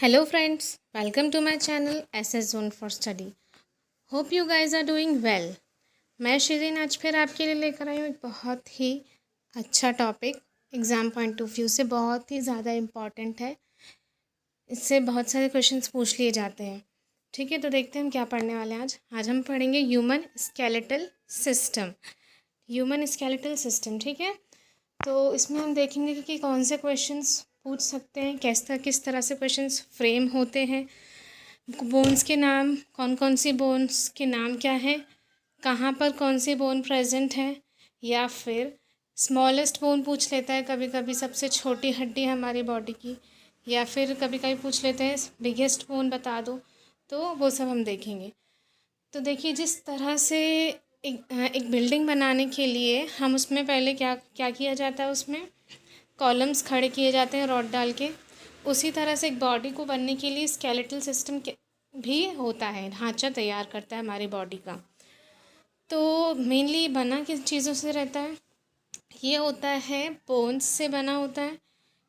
Hello friends, welcome to my channel SS Zone for Study. Hope you guys are doing well. मैं शिरीन आज फिर आपके लिए लेकर आई हूँ एक बहुत ही अच्छा topic. Exam point of view से बहुत ही ज़्यादा इम्पॉर्टेंट है। इससे बहुत सारे क्वेश्चंस पूछ लिए जाते हैं। ठीक है, तो देखते हैं हम क्या पढ़ने वाले हैं आज हम पढ़ेंगे human skeletal system. Human skeletal system, ठीक है। तो इसमें हम देखेंगे कि कौन से क्वेश्चंस पूछ सकते हैं, किस तरह से क्वेश्चंस फ्रेम होते हैं, बोन्स के नाम, कौन कौन सी बोन्स के नाम क्या है, कहाँ पर कौन सी बोन प्रेजेंट है, या फिर स्मॉलेस्ट बोन पूछ लेता है कभी कभी, सबसे छोटी हड्डी हमारी बॉडी की, या फिर कभी कभी पूछ लेते हैं बिगेस्ट बोन बता दो। तो वो सब हम देखेंगे। तो देखिए, जिस तरह से एक बिल्डिंग बनाने के लिए हम उसमें पहले क्या क्या किया जाता है, उसमें कॉलम्स खड़े किए जाते हैं रॉड डाल के। उसी तरह से एक बॉडी को बनने के लिए स्केलेटल सिस्टम भी होता है, ढांचा तैयार करता है हमारी बॉडी का। तो मेनली बना किस चीज़ों से रहता है? ये होता है बोन्स से बना होता है,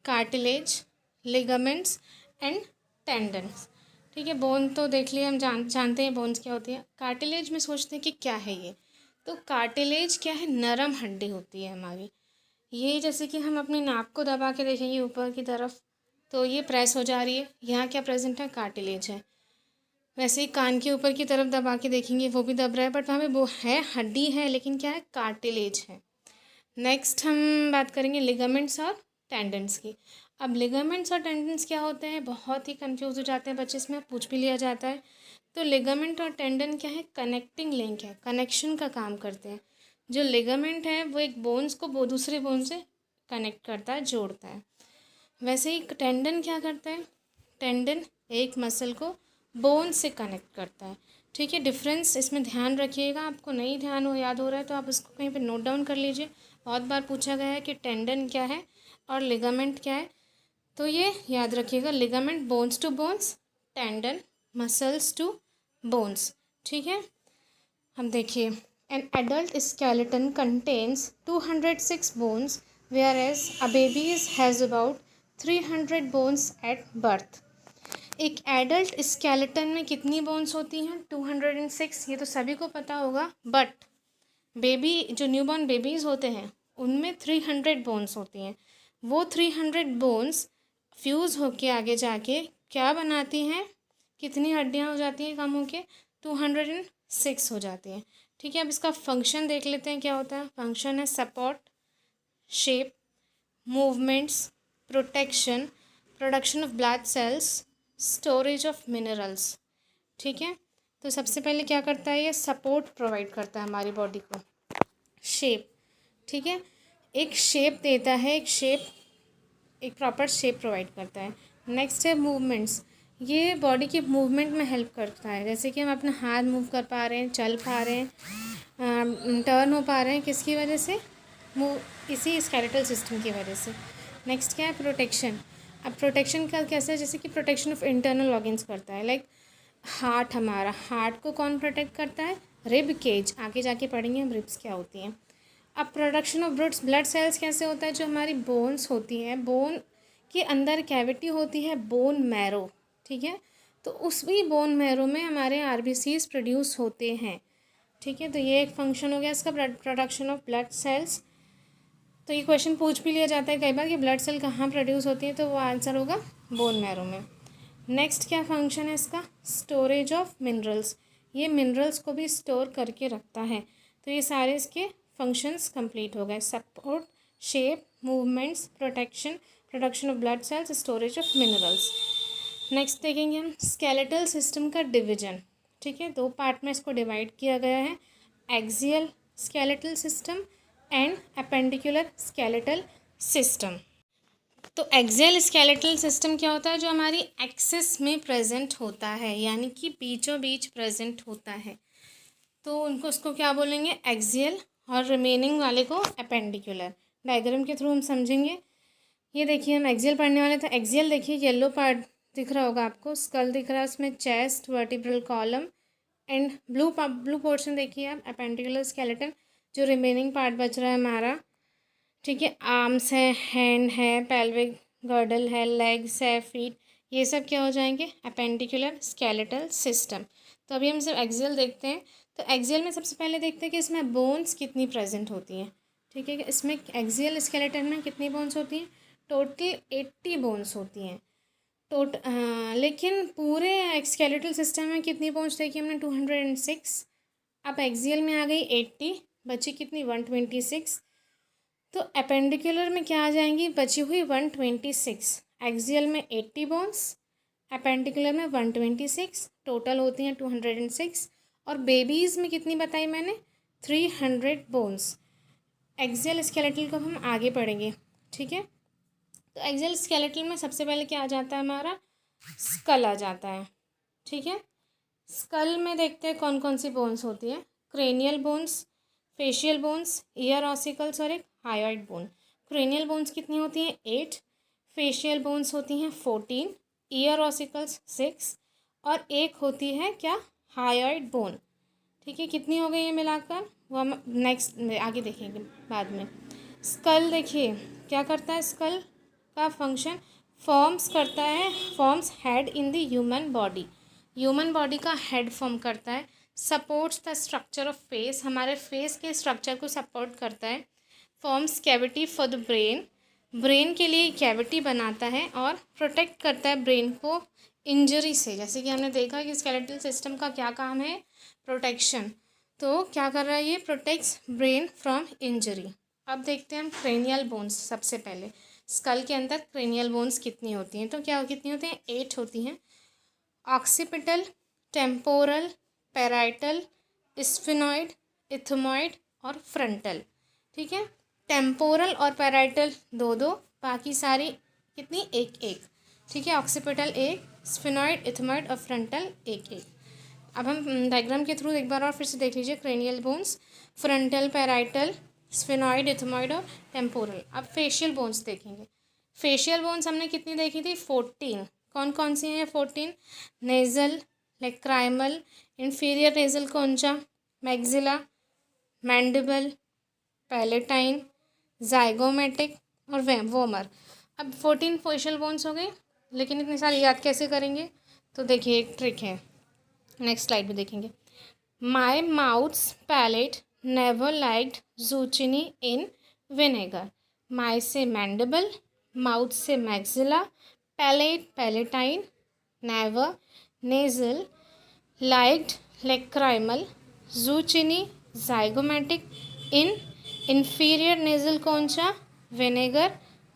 कार्टिलेज, लिगामेंट्स एंड टेंडन्स। ठीक है, बोन तो देख लिए, हम जानते हैं बोन्स क्या होती है। कार्टिलेज में सोचते हैं कि क्या है ये। तो कार्टिलेज क्या है? नरम हड्डी होती है हमारी। ये जैसे कि हम अपनी नाक को दबा के देखेंगे ऊपर की तरफ, तो ये प्रेस हो जा रही है, यहाँ क्या प्रेजेंट है? कार्टिलेज है। वैसे ही कान के ऊपर की तरफ दबा के देखेंगे, वो भी दब रहा है, बट वहाँ पे वो है, हड्डी है, लेकिन क्या है? कार्टिलेज है। नेक्स्ट हम बात करेंगे लिगामेंट्स और टेंडन्स की। अब लिगामेंट्स और टेंडन्स क्या होते हैं? बहुत ही कंफ्यूज हो जाते हैं बच्चे, इसमें पूछ भी लिया जाता है। तो लिगामेंट और टेंडन क्या है? कनेक्टिंग लिंक है, कनेक्शन का काम करते हैं। जो लिगामेंट है वो एक बोन्स को वो दूसरे बोन से कनेक्ट करता है, जोड़ता है। वैसे ही टेंडन क्या करता है? टेंडन एक मसल को बोन से कनेक्ट करता है। ठीक है, डिफरेंस इसमें ध्यान रखिएगा। आपको नहीं ध्यान हो, याद हो रहा है तो आप इसको कहीं पे नोट डाउन कर लीजिए। बहुत बार पूछा गया है कि टेंडन क्या है और लिगामेंट क्या है, तो ये याद रखिएगा। Ligament bones to bones, tendon muscles to bones. ठीक है, हम देखिए, an adult skeleton contains 206 bones whereas a baby has about 300 bones at birth। एक एडल्ट स्केलेटन में कितनी बोन्स होती हैं? 206। ये तो सभी को पता होगा, बट बेबी जो न्यूबॉर्न बेबीज़ होते हैं उनमें 300 बोन्स होती हैं। वो 300 बोन्स फ्यूज़ होके आगे जाके क्या बनाती हैं? कितनी हड्डियाँ हो जाती हैं कम होके? 206 हो जाती हैं। ठीक है, अब इसका फंक्शन देख लेते हैं क्या होता है। फंक्शन है support, shape, movements, protection, production of blood cells, storage of minerals. ठीक है, तो सबसे पहले क्या करता है? ये सपोर्ट प्रोवाइड करता है हमारी बॉडी को। शेप, ठीक है, एक शेप देता है, एक प्रॉपर शेप प्रोवाइड करता है। नेक्स्ट है मूवमेंट्स। ये बॉडी के मूवमेंट में हेल्प करता है, जैसे कि हम अपना हाथ मूव कर पा रहे हैं, चल पा रहे हैं, टर्न हो पा रहे हैं, किसकी वजह से? इसी स्केलेटल सिस्टम की वजह से। नेक्स्ट क्या है? प्रोटेक्शन। अब प्रोटेक्शन का कैसे है? जैसे कि प्रोटेक्शन ऑफ इंटरनल ऑर्गन्स करता है, लाइक हार्ट। हमारा हार्ट को कौन प्रोटेक्ट करता है? Rib cage. आगे जाके पढ़ेंगे हम रिब्स क्या होती हैं। अब प्रोडक्शन ऑफ ब्लड सेल्स कैसे होता है? जो हमारी बोन्स होती हैं, बोन के अंदर कैविटी होती है, बोन मैरो। ठीक है, तो उसी बोन मैरो में हमारे आरबीसीज प्रोड्यूस होते हैं। ठीक है, तो ये एक फंक्शन हो गया इसका, प्रोडक्शन ऑफ ब्लड सेल्स। तो ये क्वेश्चन पूछ भी लिया जाता है कई बार कि ब्लड सेल कहाँ प्रोड्यूस होती है, तो वो आंसर होगा बोन मैरो में। नेक्स्ट क्या फंक्शन है इसका? Storage of minerals. ये मिनरल्स को भी स्टोर करके रखता है। तो ये सारे इसके फंक्शंस कंप्लीट हो गए। Support, shape, movements, protection, production of blood cells, storage of minerals. Next देखेंगे हम स्केलेटल सिस्टम का डिवीजन। ठीक है, दो पार्ट में इसको डिवाइड किया गया है, axial skeletal system and appendicular skeletal system. तो एक्सियल स्केलेटल सिस्टम क्या होता है? जो हमारी एक्सिस में प्रेजेंट होता है, यानी कि बीचों बीच प्रेजेंट होता है, तो उनको उसको क्या बोलेंगे? एक्सियल, और रिमेनिंग वाले को अपेंडिकुलर। डायग्राम के थ्रू हम समझेंगे। ये देखिए, हम एक्सियल पढ़ने वाले थे। एक्सियल देखिए, येलो पार्ट दिख रहा होगा आपको, स्कल दिख रहा है उसमें, chest, vertebral column and blue portion देखिए आप, अपेंडिकुलर स्केलेटन। जो रिमेनिंग पार्ट बच रहा है हमारा, ठीक है, आर्म्स है, हैंड है, पेल्विक गर्डल है, लेग्स है, फीट, ये सब क्या हो जाएंगे, अपेंडिकुलर स्केलेटल सिस्टम। तो अभी हम सिर्फ एक्सियल देखते हैं। तो एक्सियल में सबसे पहले देखते हैं कि इसमें बोन्स कितनी प्रेजेंट होती हैं। ठीक है, इसमें एक्सियल स्केलेटन में कितनी बोन्स होती हैं, टोटल 80 बोन्स होती हैं। लेकिन पूरे स्केलेटल सिस्टम में कितनी बोन्स देखी हमने, 206। अब एक्सियल में आ गई 80, बची कितनी, 126। तो अपेंडिकुलर में क्या आ जाएंगी, बची हुई 126। एक्सियल में 80 बोन्स, अपेंडिकुलर में 126, टोटल होती हैं 206। और बेबीज़ में कितनी बताई मैंने, 300 बोन्स। एक्सियल स्केलेटल को हम आगे पढ़ेंगे। ठीक है, तो एक्सियल स्केलेटल में सबसे पहले क्या आ जाता है, हमारा स्कल आ जाता है। ठीक है, स्कल में देखते हैं कौन कौन सी बोन्स होती है। Cranial bones, facial bones, ear ossicles और एक हायोइड बोन। क्रेनियल बोन्स कितनी होती हैं, 8। फेशियल बोन्स होती हैं 14, ईयर ऑसिकल्स 6 और एक होती है क्या, हायोइड बोन। ठीक है, कितनी हो गई ये मिलाकर, वो हम नेक्स्ट आगे देखेंगे बाद में। स्कल देखिए क्या करता है, स्कल का फंक्शन फॉर्म्स करता है, forms head in the human body. Human body का हेड फॉर्म करता है। Supports the structure of face, हमारे फेस के स्ट्रक्चर को सपोर्ट करता है। Forms cavity for the brain, brain के लिए कैविटी बनाता है और प्रोटेक्ट करता है ब्रेन को इंजरी से। जैसे कि हमने देखा कि स्केलेटल सिस्टम का क्या काम है, प्रोटेक्शन। तो क्या कर रहा है ये, प्रोटेक्ट्स ब्रेन फ्रॉम इंजरी। अब देखते हैं हम क्रेनियल बोन्स। सबसे पहले स्कल के अंदर क्रेनियल बोन्स कितनी होती हैं, तो क्या कितनी होती हैं, 8 होती हैं। Occipital, temporal, parietal, sphenoid, ethmoid और फ्रंटल। ठीक है, टेम्पोरल और पैराइटल दो दो, बाकी सारी कितनी, एक एक। ठीक है, ऑक्सीपिटल एक, स्फिनॉइड, इथमॉइड और फ्रंटल एक एक। अब हम डायग्राम के थ्रू एक बार और फिर से देख लीजिए। Cranial bones, frontal, parietal, sphenoid, ethmoid और टेम्पोरल। अब फेशियल बोन्स देखेंगे। फेशियल बोन्स हमने कितनी देखी थी, 14। कौन कौन सी हैं 14, nasal, lacrimal, inferior nasal concha, maxilla, mandible, palatine, zygomatic और वोमर। अब 14 फेशियल बोन्स हो गए, लेकिन इतनी सारी याद कैसे करेंगे, तो देखिए एक ट्रिक है, नेक्स्ट स्लाइड में देखेंगे। My mouth's palate never liked zucchini in vinegar. My से मैंडिबल, माउथ से maxilla, palate palatine, never, nasal, liked lacrimal, zucchini, zygomatic, in inferior nasal concha, vinegar,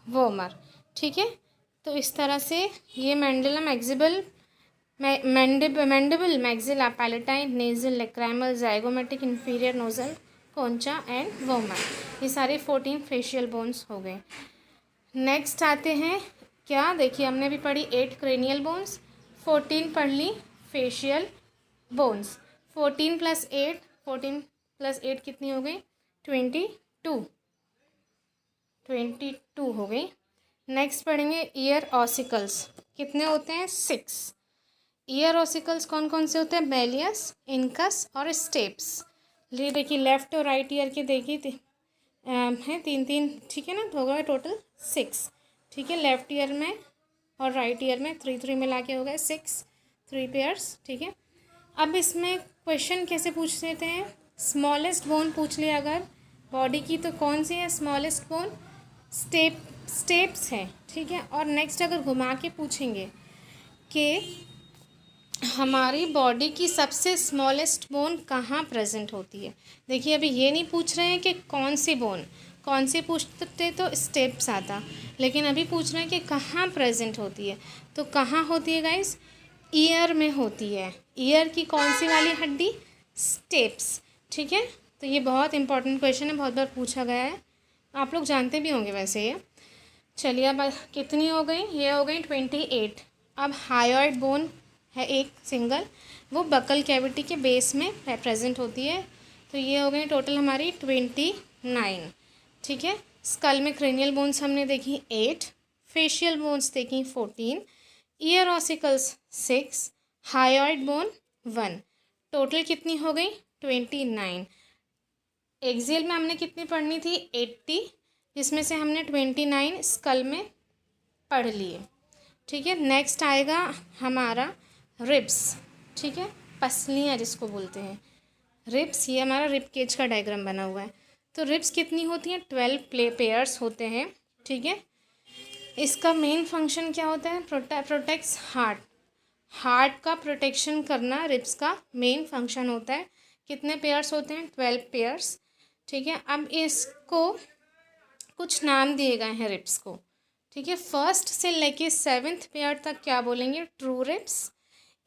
vomer. ठीक है, तो इस तरह से ये मैंडिलम, मैक्सिबल, mandible, maxilla, palatine, nasal, lacrimal, zygomatic, inferior nasal concha and vomer, ये सारे 14 फेशियल बोन्स हो गए। नेक्स्ट आते हैं क्या, देखिए हमने भी पढ़ी 8 क्रेनियल बोन्स, 14 पढ़ ली फेशियल बोन्स। 14 + 8, 14 + 8 कितनी हो गई, 22 हो गई। नेक्स्ट पढ़ेंगे ईयर ऑसिकल्स, कितने होते हैं, 6। ईयर ऑसिकल्स कौन कौन से होते हैं, बेलियस, इनकस और स्टेप्स। ये देखिए लेफ्ट और राइट ईयर के देखिए हैं 3-3, ठीक है ना, तो होगा टोटल 6। ठीक है, लेफ्ट ईयर में और राइट ईयर में 3-3 मिला के हो गए 6, 3 पेयर्स। ठीक है, अब इसमें क्वेश्चन कैसे पूछ लेते हैं, स्मॉलेस्ट बोन पूछ लिया अगर बॉडी की, तो कौन सी है स्मॉलेस्ट बोन, स्टेप्स है। ठीक है, और नेक्स्ट अगर घुमा के पूछेंगे कि हमारी बॉडी की सबसे स्मॉलेस्ट बोन कहाँ प्रेजेंट होती है, देखिए अभी ये नहीं पूछ रहे हैं कि कौन सी बोन, कौन सी पूछते तो स्टेप्स आता, लेकिन अभी पूछ रहे हैं कि कहाँ प्रेजेंट होती है। तो कहाँ होती है गाइस, ईयर में होती है। ईयर की कौन सी वाली हड्डी, स्टेप्स। ठीक है, तो ये बहुत इंपॉर्टेंट क्वेश्चन है, बहुत बार पूछा गया है, आप लोग जानते भी होंगे वैसे ये। चलिए अब कितनी हो गई, ये हो गई 28। अब हायोइड बोन है एक सिंगल, वो बकल कैविटी के बेस में प्रेजेंट होती है। तो ये हो गई टोटल हमारी 29। ठीक है, स्कल में क्रेनियल बोन्स हमने देखी 8, फेशियल बोन्स देखी 14, ear ossicles 6, hyoid bone 1, total कितनी हो गई 29। एक्सियल में हमने कितनी पढ़नी थी 80, जिसमें से हमने 29 स्कल में पढ़ लिए। ठीक है। नेक्स्ट आएगा हमारा रिब्स, ठीक है, पसलियाँ जिसको बोलते हैं रिब्स। ये हमारा रिब केज का डायग्राम बना हुआ है। तो रिब्स कितनी होती हैं? 12 पेयर्स होते हैं, ठीक है। इसका मेन फंक्शन क्या होता है? प्रोटेक्ट्स हार्ट का प्रोटेक्शन करना रिब्स का मेन फंक्शन होता है। कितने पेयर्स होते हैं? 12 पेयर्स, ठीक है। अब इसको कुछ नाम दिए गए हैं रिब्स को, ठीक है। फर्स्ट से लेके 7th पेयर तक क्या बोलेंगे? True ribs.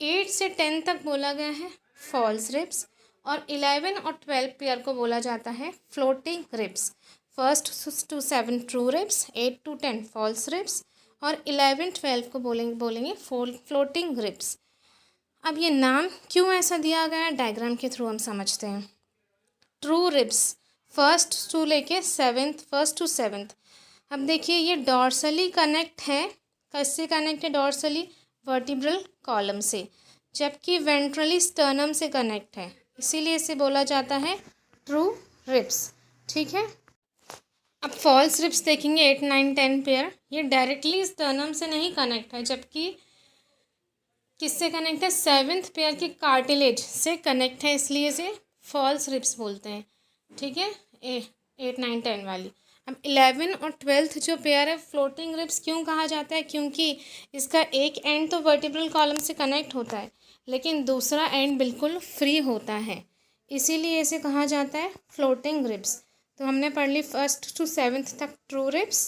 8 से 10 तक बोला गया है फॉल्स रिब्स, और 11 और 12 पेयर को बोला जाता है floating ribs. First to 7 true ribs, 8 to 10 false ribs, और 11-12 को बोलेंगे फ्लोटिंग रिब्स। अब ये नाम क्यों ऐसा दिया गया है डायग्राम के थ्रू हम समझते हैं। True ribs first to 7th। अब देखिए ये डॉर्सली कनेक्ट है, किससे कनेक्ट है? डॉर्सली वर्टिब्रल कॉलम से, जबकि वेंट्रली स्टर्नम से कनेक्ट है, इसीलिए इसे बोला जाता है ट्रू रिब्स, ठीक है। अब फॉल्स रिब्स देखेंगे 8, 9, 10 पेयर। ये डायरेक्टली स्टर्नम से नहीं कनेक्ट है, जबकि किससे कनेक्ट है? 7th पेयर के कार्टिलेज से कनेक्ट है, इसलिए इसे फॉल्स रिब्स बोलते हैं, ठीक है। 8, 9, 10 वाली। अब 11 और 12th जो पेयर है फ्लोटिंग रिब्स क्यों कहा जाता है? क्योंकि इसका एक एंड तो वर्टिब्रल कॉलम से कनेक्ट होता है, लेकिन दूसरा एंड बिल्कुल फ्री होता है, इसीलिए इसे कहा जाता है फ्लोटिंग रिब्स। तो हमने पढ़ ली 1st to 7th तक ट्रू रिब्स,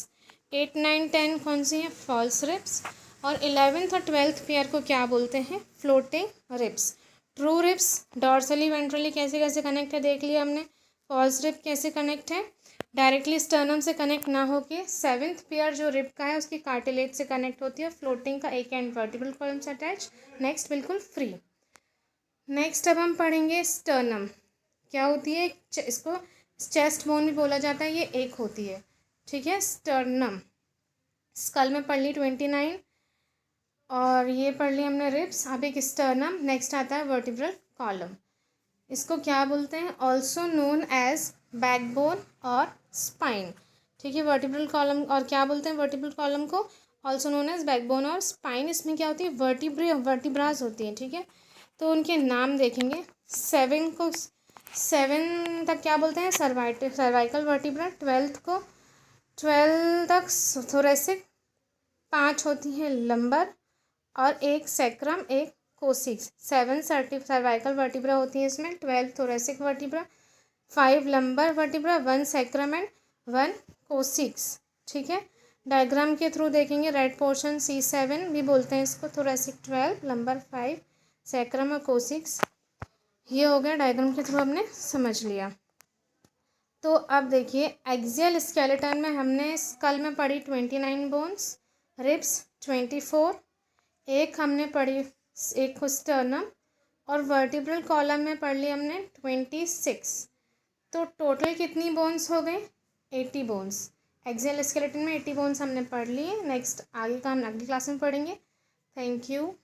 8, 9, 10 कौन सी है? फॉल्स रिब्स, और 11th और 12th पेयर को क्या बोलते हैं? Floating ribs. True ribs dorsally ventrally कैसे कैसे कनेक्ट है देख लिया हमने। फॉल्स रिब कैसे कनेक्ट है? डायरेक्टली स्टर्नम से कनेक्ट ना होके 7th पेयर जो रिब का है उसकी कार्टिलेज से कनेक्ट होती है। फ्लोटिंग का एक एंड वर्टिब्रल कॉलम से अटैच, नेक्स्ट बिल्कुल फ्री। नेक्स्ट अब हम पढ़ेंगे स्टर्नम क्या होती है। इसको चेस्ट बोन भी बोला जाता है, ये एक होती है, ठीक है। स्टर्नम स्कल में पढ़ ली 29, और ये पढ़ ली हमने रिब्स। अब एक स्टर्नम, नेक्स्ट आता है वर्टिब्रल कॉलम। इसको क्या बोलते हैं? ऑल्सो नोन एज बैकबोन और स्पाइन, ठीक है। वर्टिब्रल कॉलम और क्या बोलते हैं? वर्टिब्रल कॉलम को ऑल्सो नोन एज बैकबोन और स्पाइन। इसमें क्या होती है? वर्टिब्रास होती है, ठीक है। तो उनके नाम देखेंगे। 7 तक क्या बोलते हैं? Cervical vertebra. 12 तक थोरेसिक, 5 होती हैं लंबर, और एक सैक्रम, एक कोसिक्स। 7 सर्वाइकल वर्टिब्रा होती है इसमें, 12 thoracic vertebra, 5 lumbar vertebra, 1 sacrum and 1 coccyx, ठीक है। डायग्राम के थ्रू देखेंगे। रेड पोर्शन C7 भी बोलते हैं इसको। थोरेसिक 12, लंबर 5, सैक्रम और कोसिक्स। ये हो गया, डायग्राम के थ्रू हमने समझ लिया। तो अब देखिए एक्सियल स्केलेटन में हमने स्कल में पढ़ी 29 बोन्स, रिब्स 24, एक हमने पढ़ी एक स्टर्नम, और वर्टिब्रल कॉलम में पढ़ ली हमने 26। तो टोटल कितनी बोन्स हो गए? 80 बोन्स। एक्सियल स्केलेटन में 80 बोन्स हमने पढ़ लिए। नेक्स्ट आगे का हम अगली क्लास में पढ़ेंगे। Thank you.